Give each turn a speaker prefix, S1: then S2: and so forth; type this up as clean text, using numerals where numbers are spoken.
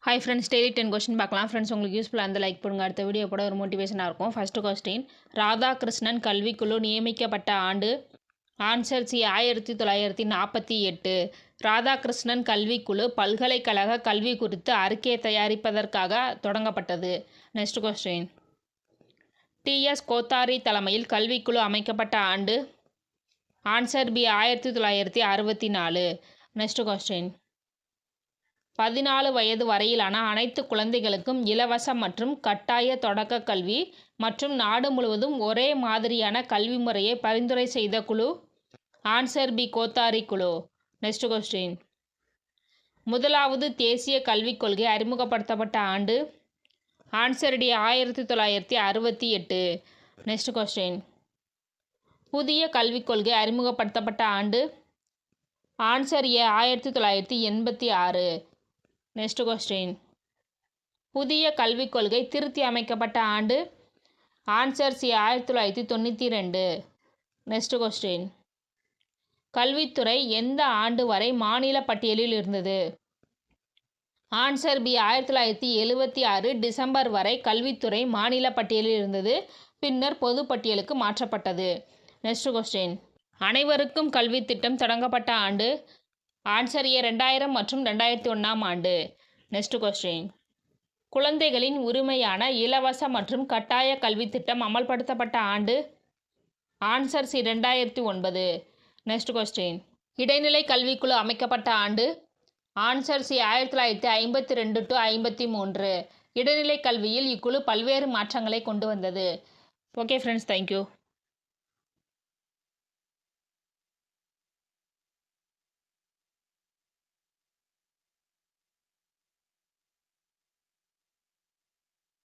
S1: Hi friends, daily 10 question பார்க்கலாம். Friends, உங்களுக்கு யூஸ்ஃபுல்லாக அந்த லைக் பண்ணுங்க. அடுத்த வீடியோ போட ஒரு மோட்டிவேஷனாக இருக்கும். ஃபர்ஸ்ட் கொஸ்டின், ராதாகிருஷ்ணன் கல்விக்குழு நியமிக்கப்பட்ட ஆண்டு? Answer C 1948. ராதாகிருஷ்ணன் கல்விக்குழு பல்கலைக்கழக கல்வி குறித்து அறிக்கையை தயாரிப்பதற்காக தொடங்கப்பட்டது. நெக்ஸ்ட் கொஸ்டின், டிஎஸ் கோத்தாரி தலைமையில் கல்விக்குழு அமைக்கப்பட்ட ஆண்டு? Answer B 1964. நெக்ஸ்ட் கொஸ்டின், 14 வயது வரையிலான அனைத்து குழந்தைகளுக்கும் இலவச மற்றும் கட்டாய தொடக்க கல்வி மற்றும் நாடு முழுவதும் ஒரே மாதிரியான கல்வி முறையை பரிந்துரை செய்த குழு? ஆன்சர் பி கோத்தாரி குழு. நெக்ஸ்ட் கொஸ்டின், முதலாவது தேசிய கல்விக் கொள்கை அறிமுகப்படுத்தப்பட்ட ஆண்டு? Answer D 1968. நெக்ஸ்ட் கொஸ்டின், புதிய கல்விக் கொள்கை அறிமுகப்படுத்தப்பட்ட ஆண்டு? Answer A 1986. நெக்ஸ்ட் கொஸ்டின், புதிய கல்விக் கொள்கை திருத்தி அமைக்கப்பட்ட ஆண்டு? Answer C 1992. நெக்ஸ்ட் கொஸ்டின், கல்வித்துறை எந்த ஆண்டு வரை மாநில பட்டியலில் இருந்தது? ஆன்சர் பி 1976 டிசம்பர் வரை கல்வித்துறை மாநில பட்டியலில் இருந்தது. பின்னர் பொது பட்டியலுக்கு மாற்றப்பட்டது. நெக்ஸ்ட் கொஸ்டின், அனைவருக்கும் கல்வி திட்டம் தொடங்கப்பட்ட ஆண்டு? ஆன்சர் ஏ 2000 மற்றும் 2001 ஆண்டு. நெக்ஸ்ட் கொஸ்டின், குழந்தைகளின் உரிமையான இலவச மற்றும் கட்டாய கல்வி திட்டம் அமல்படுத்தப்பட்ட ஆண்டு? Answer C 2009. நெக்ஸ்ட் கொஸ்டின், இடைநிலை கல்விக்குழு அமைக்கப்பட்ட ஆண்டு? Answer C 1952 to 53. இடைநிலை கல்வியில் இக்குழு பல்வேறு மாற்றங்களை கொண்டு வந்தது. Okay friends, thank you.